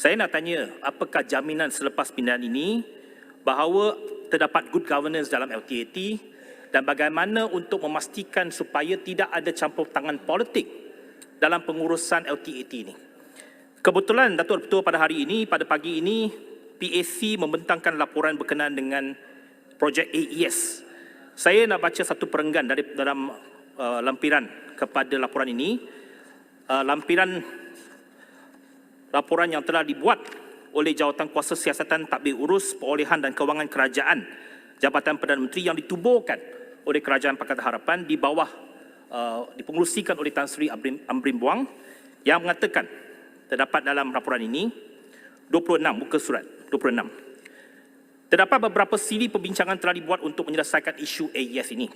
Saya nak tanya, apakah jaminan selepas pindahan ini bahawa terdapat good governance dalam LTAT dan bagaimana untuk memastikan supaya tidak ada campur tangan politik dalam pengurusan LTAT ini? Kebetulan Datuk Ketua pada hari ini, pada pagi ini, PAC membentangkan laporan berkenaan dengan projek AES. Saya nak baca satu perenggan dari dalam lampiran kepada laporan ini. Lampiran laporan yang telah dibuat oleh Jawatan Kuasa Siasatan Tadbir Urus Perolehan dan Kewangan Kerajaan Jabatan Perdana Menteri yang ditubuhkan oleh Kerajaan Pakatan Harapan di bawah dipengerusikan oleh Tan Sri Amrin Buang yang mengatakan terdapat dalam laporan ini 26 muka surat 26. Terdapat beberapa siri perbincangan telah dibuat untuk menyelesaikan isu AES ini.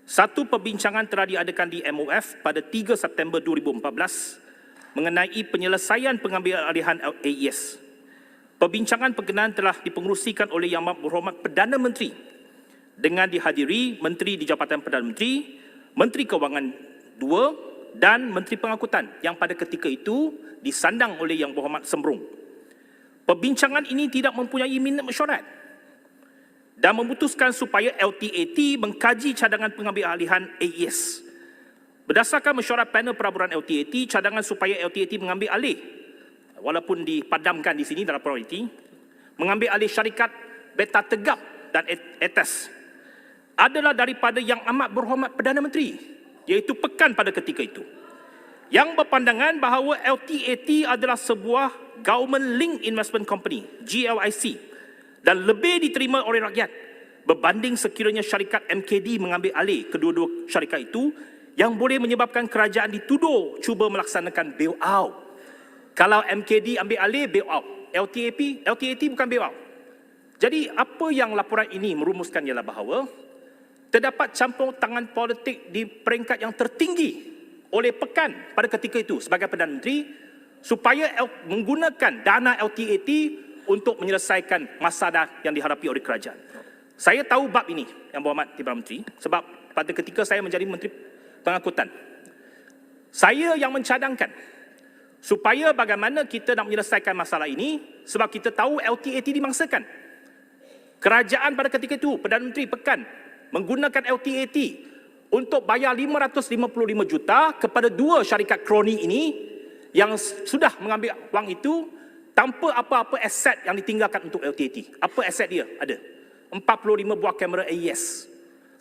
Satu perbincangan telah diadakan di MOF pada 3 September 2014 mengenai penyelesaian pengambilan alihan AES. Perbincangan berkenaan telah dipengerusikan oleh Yang Berhormat Perdana Menteri dengan dihadiri Menteri di Jabatan Perdana Menteri, Menteri Kewangan II dan Menteri Pengangkutan yang pada ketika itu disandang oleh Yang Berhormat Sembrung. Perbincangan ini tidak mempunyai minat mesyuarat dan memutuskan supaya LTAT mengkaji cadangan pengambilan alihan AES. Berdasarkan mesyuarat panel peraburan LTAT, cadangan supaya LTAT mengambil alih, walaupun dipadamkan di sini dalam prioriti, mengambil alih syarikat Beta Tegap dan Etes adalah daripada Yang Amat Berhormat Perdana Menteri, iaitu Pekan pada ketika itu, yang berpandangan bahawa LTAT adalah sebuah Government Linked Investment Company, GLIC, dan lebih diterima oleh rakyat berbanding sekiranya syarikat MKD mengambil alih kedua-dua syarikat itu yang boleh menyebabkan kerajaan dituduh cuba melaksanakan bail-out. Kalau MKD ambil alih, bail-out. LTAT bukan bail-out. Jadi apa yang laporan ini merumuskan ialah bahawa terdapat campur tangan politik di peringkat yang tertinggi oleh Pekan pada ketika itu sebagai Perdana Menteri supaya menggunakan dana LTAT untuk menyelesaikan masalah yang dihadapi oleh kerajaan. Saya tahu bab ini, Yang Berhormat Perdana Menteri, sebab pada ketika saya menjadi Menteri Pengangkutan, saya yang mencadangkan supaya bagaimana kita nak menyelesaikan masalah ini sebab kita tahu LTAT dimangsakan. Kerajaan pada ketika itu, Perdana Menteri Pekan menggunakan LTAT untuk bayar 555 juta kepada dua syarikat kroni ini yang sudah mengambil wang itu tanpa apa-apa aset yang ditinggalkan untuk LTAT. Apa aset dia? Ada 45 buah kamera AES.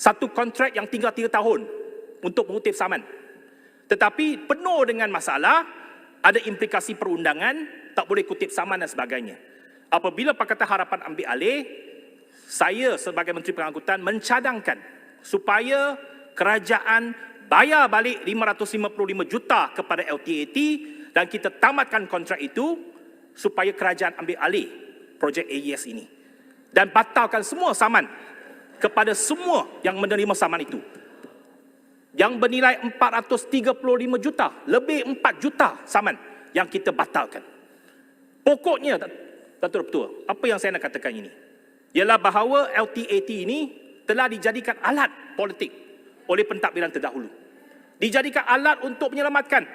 Satu kontrak yang tinggal 3 tahun untuk mengutip saman. Tetapi penuh dengan masalah, ada implikasi perundangan, tak boleh kutip saman dan sebagainya. Apabila Pakatan Harapan ambil alih, saya sebagai Menteri Pengangkutan mencadangkan supaya kerajaan bayar balik 555 juta kepada LTAT dan kita tamatkan kontrak itu supaya kerajaan ambil alih projek AES ini. Dan batalkan semua saman kepada semua yang menerima saman itu. Yang bernilai 435 juta, lebih 4 juta saman yang kita batalkan. Pokoknya, Datuk Ketua, apa yang saya nak katakan ini? Ialah bahawa LTAT ini telah dijadikan alat politik oleh pentadbiran terdahulu. Dijadikan alat untuk menyelamatkan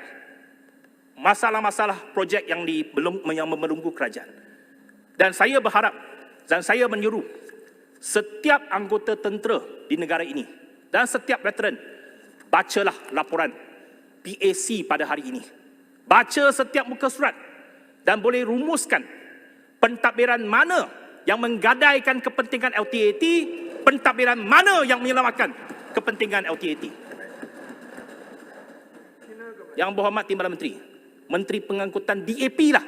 masalah-masalah projek yang memerunggu kerajaan. Dan saya berharap dan saya menyuruh setiap anggota tentera di negara ini dan setiap veteran, bacalah laporan PAC pada hari ini. Baca setiap muka surat dan boleh rumuskan pentadbiran mana yang menggadaikan kepentingan LTAT, pentadbiran mana yang menyelamatkan kepentingan LTAT. Yang Berhormat Timbalan Menteri, Menteri Pengangkutan DAP lah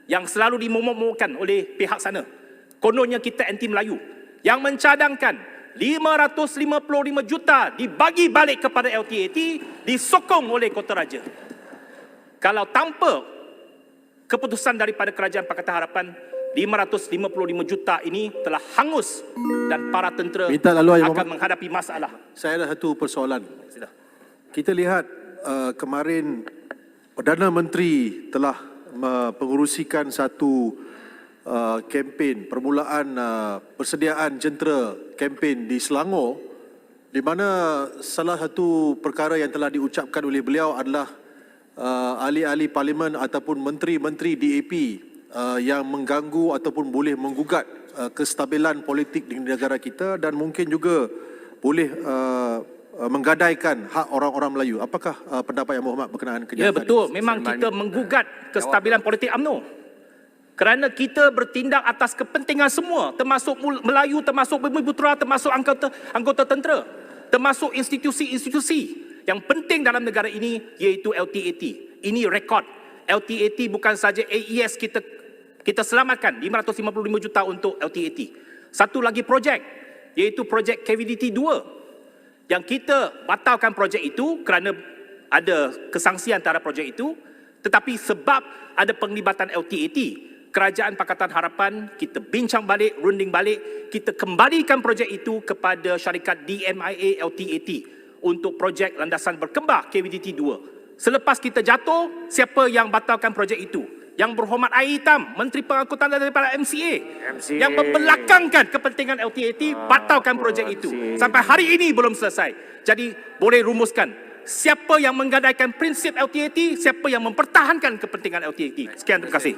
yang selalu dimomok-momokkan oleh pihak sana. Kononnya kita anti Melayu yang mencadangkan 555 juta dibagi balik kepada LTAT disokong oleh Kota Raja. Kalau tanpa keputusan daripada Kerajaan Pakatan Harapan, 555 juta ini telah hangus dan para tentera akan menghadapi masalah. Saya ada satu persoalan. Kita lihat kemarin Perdana Menteri telah pengurusikan satu kempen permulaan persediaan jentera kempen di Selangor, di mana salah satu perkara yang telah diucapkan oleh beliau adalah ahli-ahli parlimen ataupun menteri-menteri DAP yang mengganggu ataupun boleh menggugat kestabilan politik di negara kita dan mungkin juga boleh menggadaikan hak orang-orang Melayu. Apakah pendapat Yang Berhormat berkenaan Ya, kenyataan betul. ini? Memang kita menggugat kestabilan politik UMNO. Kerana kita bertindak atas kepentingan semua, termasuk Melayu, termasuk Bumiputera, termasuk anggota tentera, termasuk institusi-institusi yang penting dalam negara ini, iaitu LTAT. Ini rekod. LTAT bukan saja AES kita selamatkan 555 juta untuk LTAT. Satu lagi projek, iaitu projek KVDT 2 yang kita batalkan projek itu kerana ada kesangsian antara projek itu, tetapi sebab ada penglibatan LTAT, Kerajaan Pakatan Harapan, kita bincang balik, runding balik, kita kembalikan projek itu kepada syarikat DMIA LTAT untuk projek landasan berkembang KVDT 2. Selepas kita jatuh, siapa yang batalkan projek itu? Yang Berhormat Air Hitam, Menteri Pengangkutan daripada MCA, yang membelakangkan kepentingan LTAT, batalkan projek itu. Sampai hari ini belum selesai. Jadi boleh rumuskan, siapa yang menggadaikan prinsip LTAT, siapa yang mempertahankan kepentingan LTAT. Sekian, terima kasih.